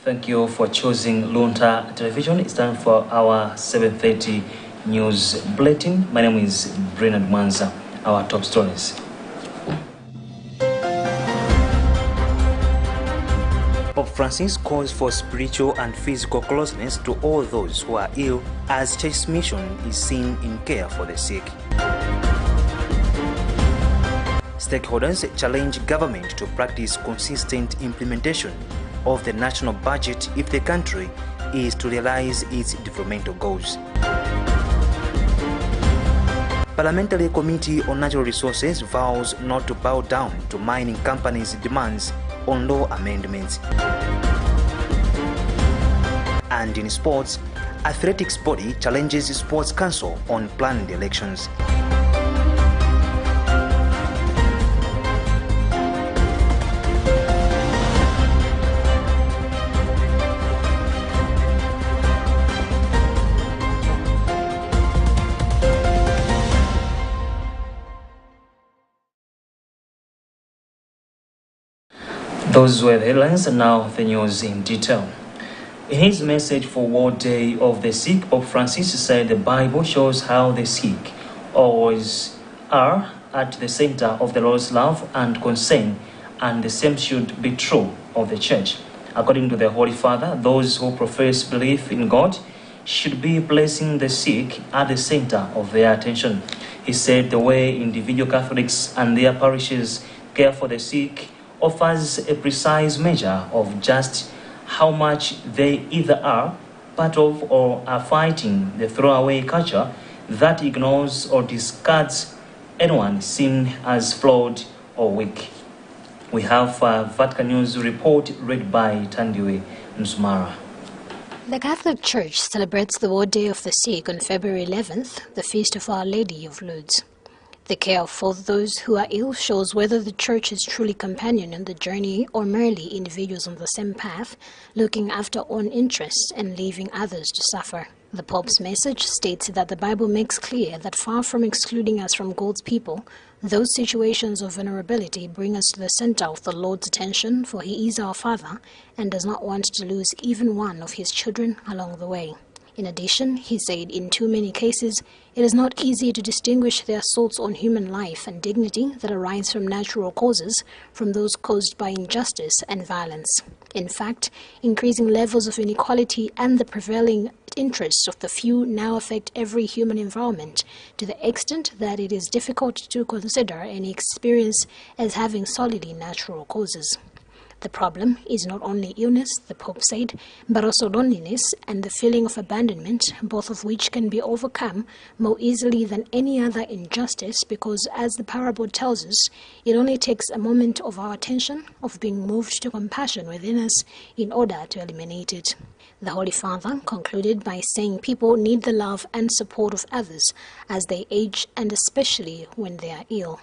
Thank you for choosing Luntha Television. It's time for our 7:30 news bulletin. My name is Bernard Mwanza. Our top stories. Pope Francis calls for spiritual and physical closeness to all those who are ill, as Church's mission is seen in care for the sick. Stakeholders challenge government to practice consistent implementation of the national budget if the country is to realize its developmental goals. Parliamentary Committee on Natural Resources vows not to bow down to mining companies' demands on law amendments. And in sports, athletics body challenges Sports Council on planned elections. Those were the headlines, and now the news in detail. In his message for World Day of the Sick, Pope Francis said the Bible shows how the sick always are at the center of the Lord's love and concern, and the same should be true of the Church. According to the Holy Father, those who profess belief in God should be placing the sick at the center of their attention. He said the way individual Catholics and their parishes care for the sick offers a precise measure of just how much they either are part of or are fighting the throwaway culture that ignores or discards anyone seen as flawed or weak. We have a Vatican News report read by Tandiwe Msumara. The Catholic Church celebrates the World Day of the Sick on February 11th, the feast of Our Lady of Lourdes. The care for those who are ill shows whether the Church is truly companion on the journey or merely individuals on the same path, looking after own interests and leaving others to suffer. The Pope's message states that the Bible makes clear that far from excluding us from God's people, those situations of vulnerability bring us to the center of the Lord's attention, for He is our Father and does not want to lose even one of His children along the way. In addition, he said in too many cases, it is not easy to distinguish the assaults on human life and dignity that arise from natural causes from those caused by injustice and violence. In fact, increasing levels of inequality and the prevailing interests of the few now affect every human environment to the extent that it is difficult to consider any experience as having solely natural causes. The problem is not only illness, the Pope said, but also loneliness and the feeling of abandonment, both of which can be overcome more easily than any other injustice because, as the parable tells us, it only takes a moment of our attention, of being moved to compassion within us in order to eliminate it. The Holy Father concluded by saying people need the love and support of others as they age and especially when they are ill.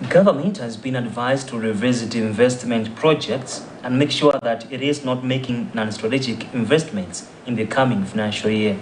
Government has been advised to revisit investment projects and make sure that it is not making non-strategic investments in the coming financial year.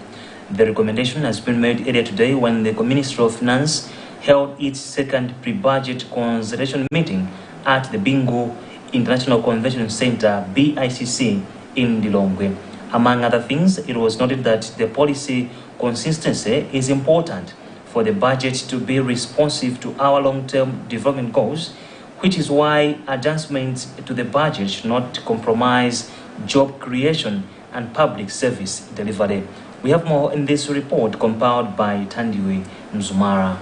The recommendation has been made earlier today when the Ministry of Finance held its second pre-budget consultation meeting at the Bingu International Convention Center, BICC, in Lilongwe. Among other things, it was noted that the policy consistency is important for the budget to be responsive to our long-term development goals, which is why adjustments to the budget should not compromise job creation and public service delivery. We have more in this report compiled by Tandiwe Msumara.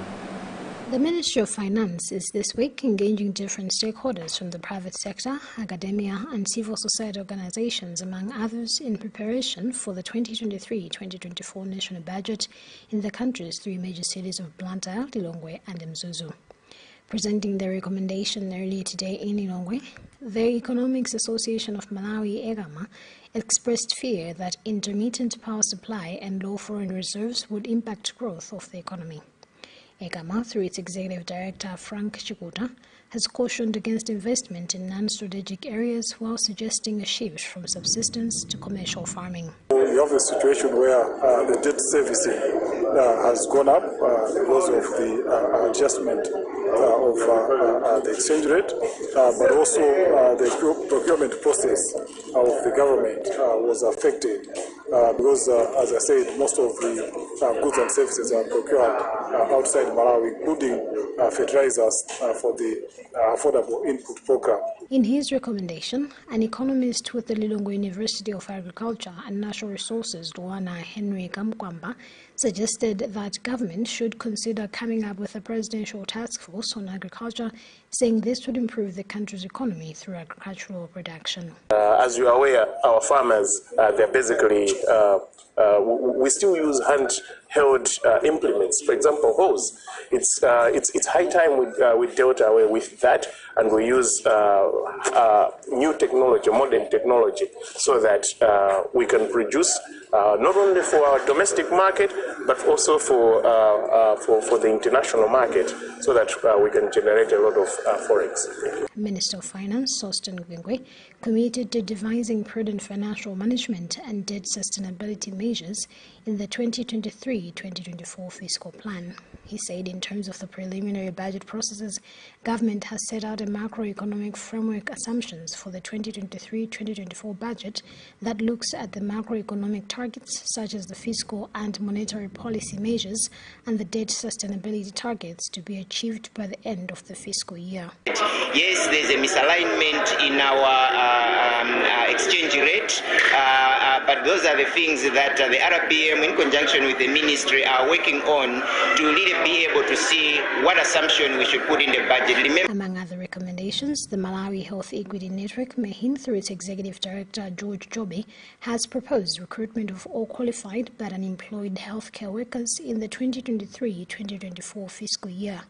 The Ministry of Finance is this week engaging different stakeholders from the private sector, academia and civil society organizations, among others, in preparation for the 2023-2024 national budget in the country's three major cities of Luntha, Lilongwe and Mzuzu. Presenting their recommendation earlier today in Lilongwe, the Economics Association of Malawi, EGAMA, expressed fear that intermittent power supply and low foreign reserves would impact growth of the economy. EGAMA, through its executive director Frank Chikuta, has cautioned against investment in non-strategic areas while suggesting a shift from subsistence to commercial farming. You have a situation where the debt servicing has gone up because of the adjustment of the exchange rate, but also the procurement process of the government was affected because, as I said, most of the goods and services are procured outside Malawi, including fertilizers for the affordable input program. In his recommendation, an economist with the Lilongwe University of Agriculture and Natural Resources, Luana Henry Kamkwamba, suggested that government should consider coming up with a presidential task force on agriculture, saying this would improve the country's economy through agricultural production. As you are aware, our farmers, they're basically, we still use handheld implements. For example, hoes. It's high time we dealt away with that, and we use new technology, modern technology, so that we can produce not only for our domestic market, but also for the international market, so that we can generate a lot of forex. Minister of Finance, Sostin Gwingwe, committed to devising prudent financial management and debt sustainability measures in the 2023-2024 fiscal plan. He said in terms of the preliminary budget processes, government has set out a macroeconomic framework assumptions for the 2023-2024 budget that looks at the macroeconomic targets such as the fiscal and monetary policy measures and the debt sustainability targets to be achieved by the end of the fiscal year. Yes, there's a misalignment in our exchange rate, but those are the things that the RPM in conjunction with the ministry are working on to really be able to see what assumption we should put in the budget. Among other recommendations, the Malawi Health Equity Network, MEHIN, through its executive director George Jobe, has proposed recruitment of all qualified but unemployed healthcare workers in the 2023-2024 fiscal year.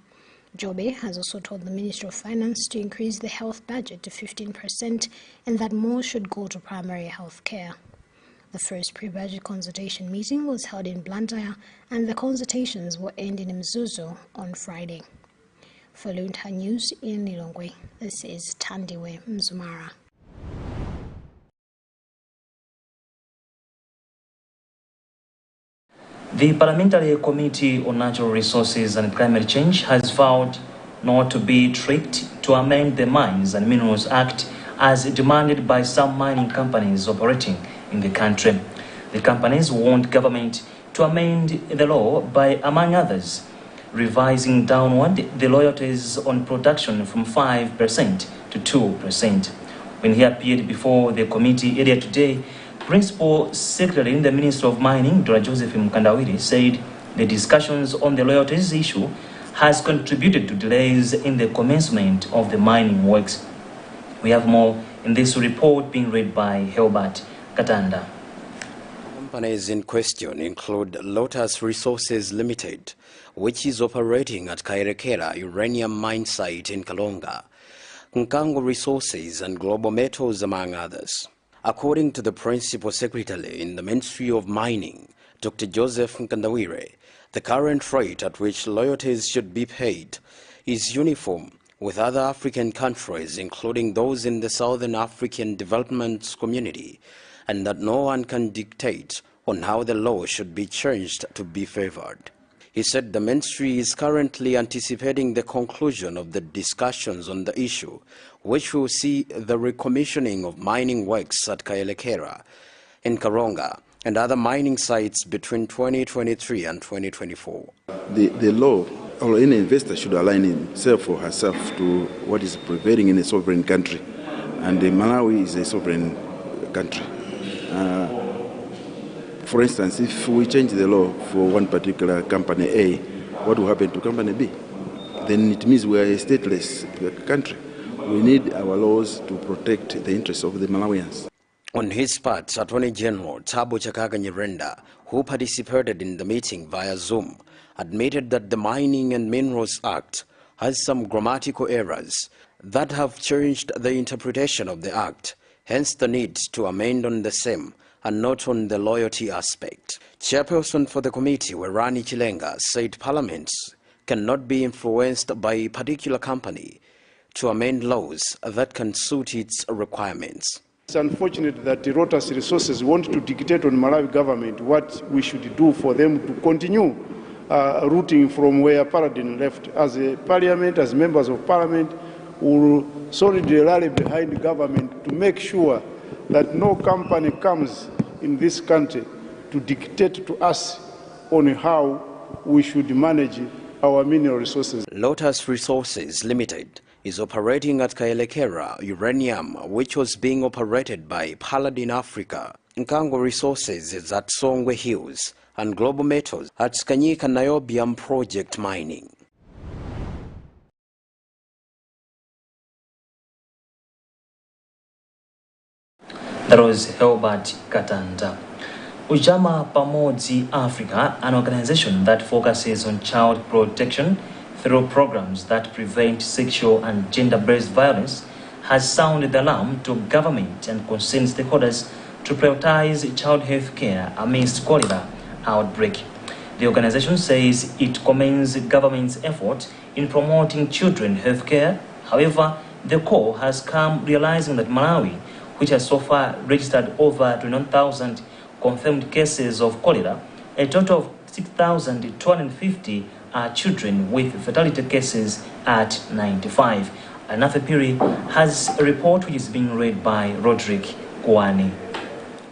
Jobe has also told the Ministry of Finance to increase the health budget to 15% and that more should go to primary health care. The first pre-budget consultation meeting was held in Luntha, and the consultations will end in Mzuzu on Friday. For Luntha News in Lilongwe, this is Tandiwe Mzumara. The Parliamentary Committee on Natural Resources and Climate Change has vowed not to be tricked to amend the Mines and Minerals Act as demanded by some mining companies operating in the country. The companies want government to amend the law by, among others, revising downward the royalties on production from 5% to 2%. When he appeared before the committee earlier today, Principal Secretary in the Ministry of Mining, Dr. Joseph Mkandawire, said the discussions on the royalties issue has contributed to delays in the commencement of the mining works. We have more in this report being read by Helbert Katanda. Companies in question include Lotus Resources Limited, which is operating at Kairekera uranium mine site in Kalonga, Nkango Resources and Global Metals, among others. According to the Principal Secretary in the Ministry of Mining, Dr. Joseph Mkandawire, the current rate at which royalties should be paid is uniform with other African countries, including those in the Southern African Development Community, and that no one can dictate on how the law should be changed to be favored. He said the ministry is currently anticipating the conclusion of the discussions on the issue, which will see the recommissioning of mining works at Kairekera, in Karonga, and other mining sites between 2023 and 2024. The law, or any investor should align himself or herself to what is prevailing in a sovereign country. And Malawi is a sovereign country. For instance, if we change the law for one particular company A, what will happen to company B? Then it means we are a stateless country. We need our laws to protect the interests of the Malawians. On his part, Attorney General Thabo Chakaga Nyirenda, who participated in the meeting via Zoom, admitted that the Mining and Minerals Act has some grammatical errors that have changed the interpretation of the Act, hence the need to amend on the same and not on the loyalty aspect. Chairperson for the committee, Werani Chilenga, said Parliament cannot be influenced by a particular company to amend laws that can suit its requirements. It's unfortunate that the Lotus Resources want to dictate on Malawi government what we should do for them to continue rooting from where Paladin left. As a parliament, as members of parliament, we will solidly rally behind the government to make sure that no company comes in this country to dictate to us on how we should manage our mineral resources. Lotus Resources Limited is operating at Kaelekera Uranium, which was being operated by Paladin Africa. Nkango Resources is at Songwe Hills, and Global Metals at Skanyika Niobium Project Mining. That was Helbert Katanda. Ujama Pamodzi Africa, an organization that focuses on child protection through programs that prevent sexual and gender-based violence, has sounded the alarm to government and concerned stakeholders to prioritize child health care amidst cholera outbreak. The organization says it commends government's effort in promoting children health care. However, the call has come realizing that Malawi, which has so far registered over 21,000 confirmed cases of cholera, a total of 6,250 are children, with fatality cases at 95. Anafe Piri has a report which is being read by Roderick Kwani.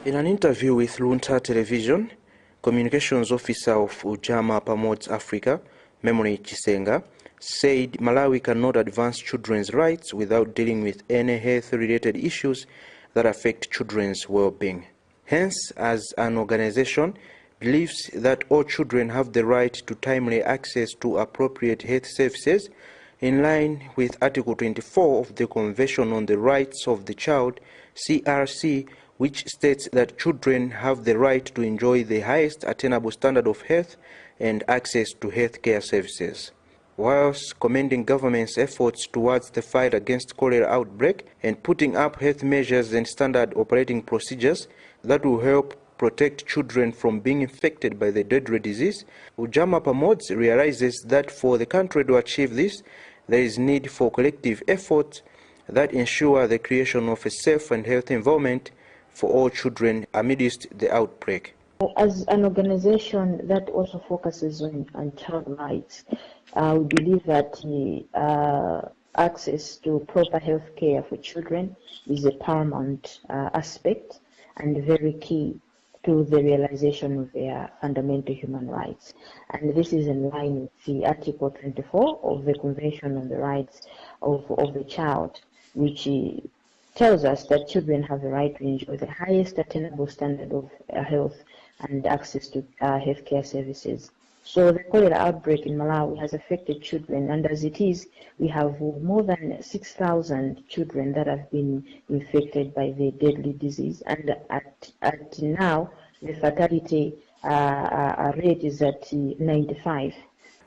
In an interview with Luntha television, communications officer of Ujama Pamodzi Africa, Memory Chisenga, said Malawi cannot advance children's rights without dealing with any health-related issues that affect children's well-being. Hence, as an organization, believes that all children have the right to timely access to appropriate health services in line with Article 24 of the Convention on the Rights of the Child, CRC, which states that children have the right to enjoy the highest attainable standard of health and access to health care services. Whilst commending government's efforts towards the fight against cholera outbreak and putting up health measures and standard operating procedures that will help protect children from being infected by the deadly disease, Ujama Pamodzi realizes that for the country to achieve this, there is need for collective efforts that ensure the creation of a safe and healthy environment for all children amidst the outbreak. As an organization that also focuses on child rights, we believe that access to proper health care for children is a paramount aspect and very key to the realization of their fundamental human rights. And this is in line with the Article 24 of the Convention on the Rights of the Child, which tells us that children have the right to enjoy the highest attainable standard of health and access to healthcare services. So the cholera outbreak in Malawi has affected children, and as it is, we have more than 6,000 children that have been infected by the deadly disease, and at now the fatality rate is at 95.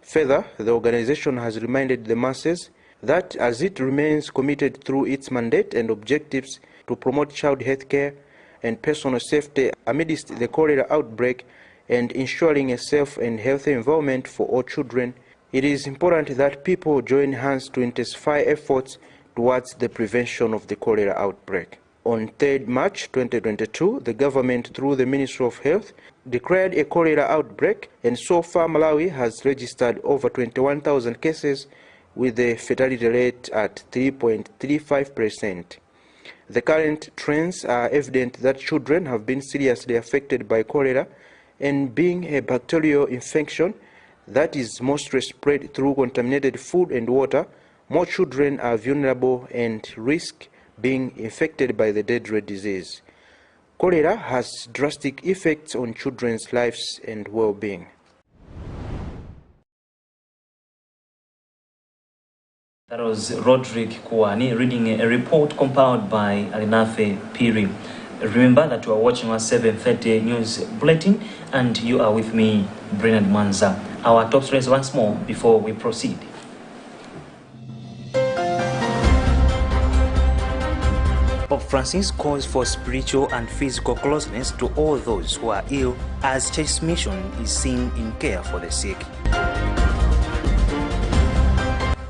Further, the organization has reminded the masses that as it remains committed through its mandate and objectives to promote child health care and personal safety amidst the cholera outbreak and ensuring a safe and healthy environment for all children, it is important that people join hands to intensify efforts towards the prevention of the cholera outbreak. On 3rd March 2022, the government, through the Ministry of Health, declared a cholera outbreak, and so far Malawi has registered over 21,000 cases with a fatality rate at 3.35%. The current trends are evident that children have been seriously affected by cholera, and being a bacterial infection that is mostly spread through contaminated food and water, more children are vulnerable and risk being infected by the deadly disease. Cholera has drastic effects on children's lives and well-being. That was Roderick Kwani reading a report compiled by Anafe Piri. Remember that you are watching our 7:30 news bulletin, and you are with me, Bernard Manza. Our top stories once more before we proceed. Pope Francis calls for spiritual and physical closeness to all those who are ill, as Church's mission is seen in care for the sick.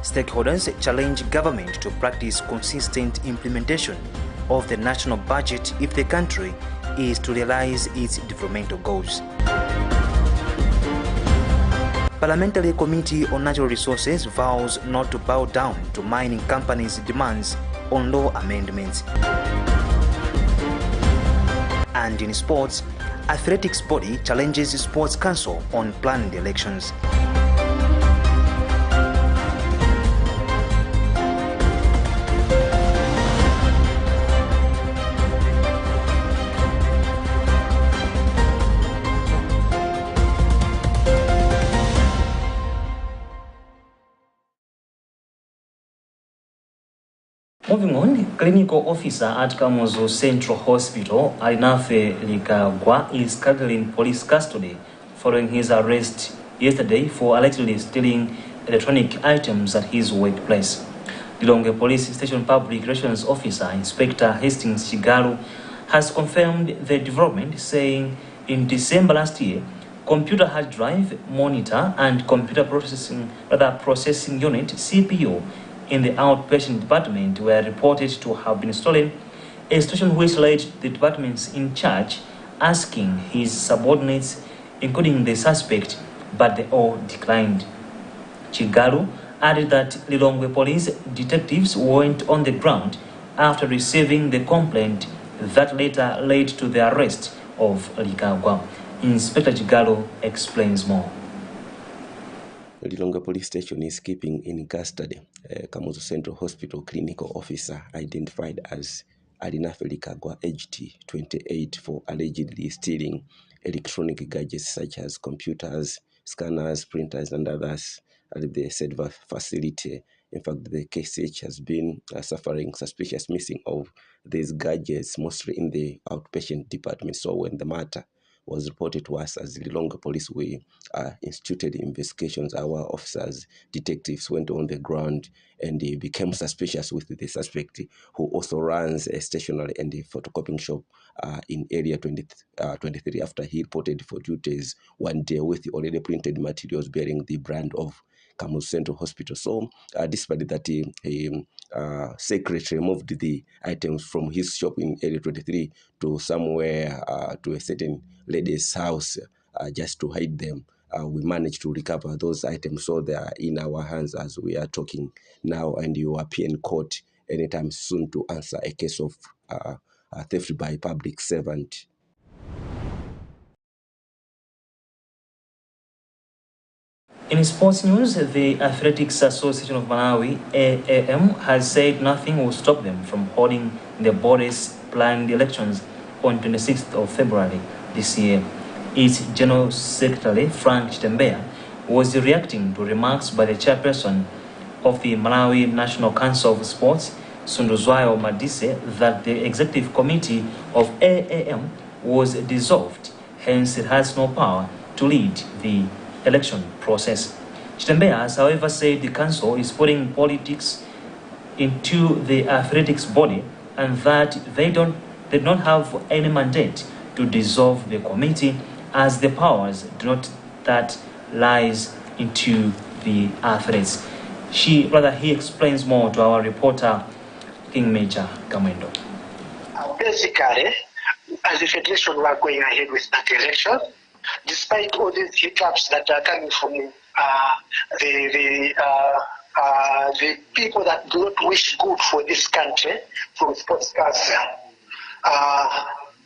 Stakeholders challenge government to practice consistent implementation of the national budget if the country is to realize its developmental goals. Parliamentary Committee on Natural Resources vows not to bow down to mining companies' demands on law amendments. And in sports, athletics body challenges Sports Council on planned elections. Moving on, clinical officer at Kamuzu Central Hospital, Alinafe Likagwa, is currently in police custody following his arrest yesterday for allegedly stealing electronic items at his workplace. The Lilongwe Police Station Public Relations Officer, Inspector Hastings Chigalu, has confirmed the development, saying in December last year, computer hard drive, monitor, and computer processing unit (CPU) in the outpatient department were reported to have been stolen, a situation which led the departments in charge asking his subordinates, including the suspect, but they all declined. Chigalu added that Lilongwe police detectives went on the ground after receiving the complaint that later led to the arrest of Likagwa. Inspector Chigalu explains more. Lilongwe Police Station is keeping in custody Kamuzu Central Hospital clinical officer identified as Alinafe Likagwa, aged 28, for allegedly stealing electronic gadgets such as computers, scanners, printers, and others at the said facility. In fact, the KCH has been suffering suspicious missing of these gadgets, mostly in the outpatient department. So when the matter was reported to us as Lilongwe Police, we instituted investigations. Our officers, detectives, went on the ground and they became suspicious with the suspect, who also runs a stationery and a photocopying shop in area 23, after he reported for duties one day with already printed materials bearing the brand of Kamuzu Central Hospital. So despite that, secretary moved the items from his shop in area 23 to somewhere to a certain lady's house just to hide them. We managed to recover those items, so they are in our hands as we are talking now, and you appear in court anytime soon to answer a case of theft by public servant. In sports news, the Athletics Association of Malawi, AAM, has said nothing will stop them from holding the body's planned elections on 26th of February this year. Its General Secretary, Frank Chitembea, was reacting to remarks by the chairperson of the Malawi National Council of Sports, Sunduzwayo Madise, that the executive committee of AAM was dissolved, hence it has no power to lead the election process. Chitembea has, however, said the council is putting politics into the athletics body and that they don't have any mandate to dissolve the committee, as the powers do not that lies into the athletes. He explains more to our reporter, King Major Kamendo. Basically, as the federation, we are going ahead with that election, despite all these hiccups that are coming from the people that do not wish good for this country from Sports Council.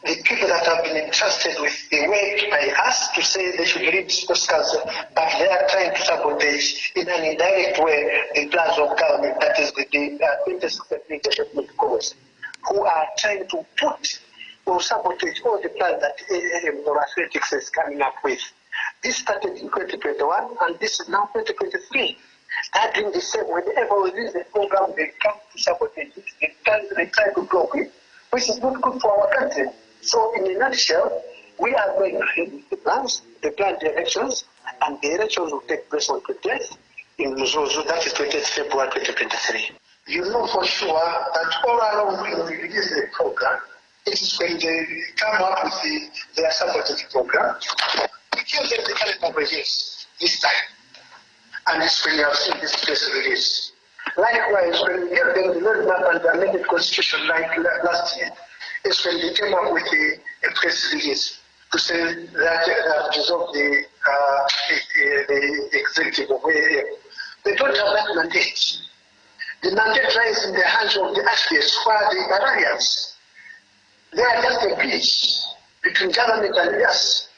The people that have been entrusted with the work by us to say they should lead Sports Council, but they are trying to sabotage in an indirect way the plans of government, that is the intercept cause, who are trying to put or sabotage all the plans that AAM or athletics is coming up with. This started in 2021 and this is now 2023. They're doing the same. Whenever we release the program, they come to sabotage it. They try to block it, which is not good for our country. So in a nutshell, we are going ahead with the plans, the planned elections, and the elections will take place on 20th in Muzozo, that is 20th February 2023. You know for sure that all along when we release the program, it is when they come up with their sabotage program. We give them the calendar release this time. And it's when you have seen this press release. Likewise, when we gave them the roadmap and the amended constitution like last year, is when they came up with a press release to say that they have dissolved the executive of AAM. They don't have that mandate. The mandate lies in the hands of the activists who are the alliance. They are just a bridge between government and us.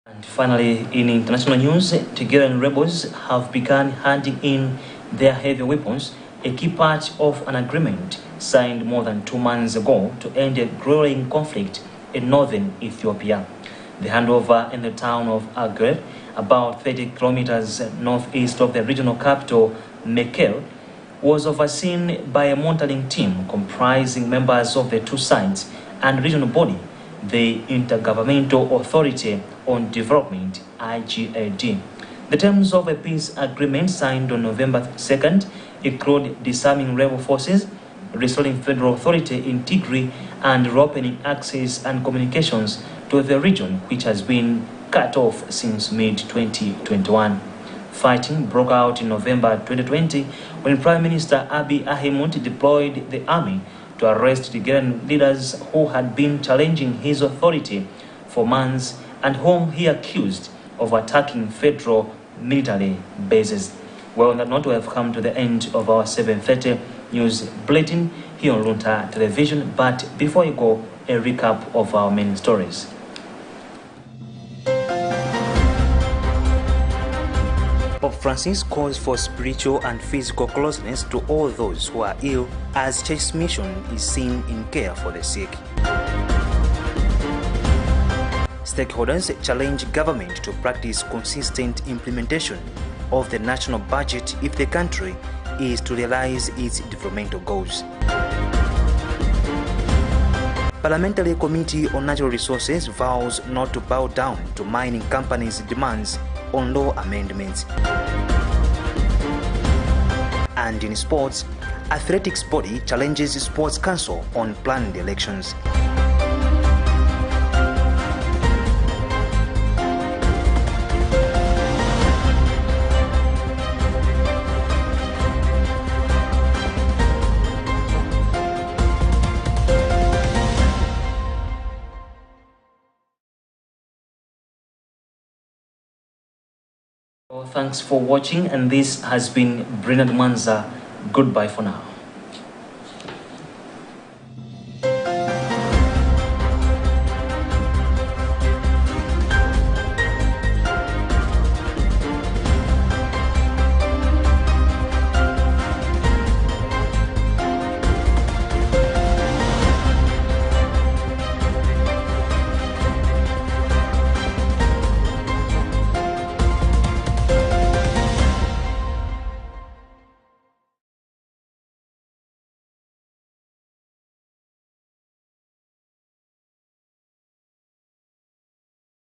And finally, in international news, Tigrayan rebels have begun handing in their heavy weapons, a key part of an agreement signed more than 2 months ago to end a growing conflict in northern Ethiopia. The handover in the town of Aggre, about 30 kilometers northeast of the regional capital, Mekelle, was overseen by a monitoring team comprising members of the two sides and regional body, the Intergovernmental Authority on Development, IGAD. The terms of a peace agreement signed on November 2nd include disarming rebel forces, restoring federal authority in Tigray, and reopening access and communications to the region, which has been cut off since mid-2021. Fighting broke out in November 2020 when Prime Minister Abiy Ahmed deployed the army to arrest Tigrayan leaders who had been challenging his authority for months and whom he accused of attacking federal military bases. Well, on that note, we have come to the end of our 7:30 news bulletin here on Luntha Television. But before you go, a recap of our main stories. Pope Francis calls for spiritual and physical closeness to all those who are ill, as Church's mission is seen in care for the sick. Stakeholders challenge government to practice consistent implementation of the national budget if the country is to realize its developmental goals. Parliamentary Committee on Natural Resources vows not to bow down to mining companies' demands on law amendments. And in sports, athletics body challenges Sports Council on planned elections. Thanks for watching, and this has been Bernard Manza. Goodbye for now.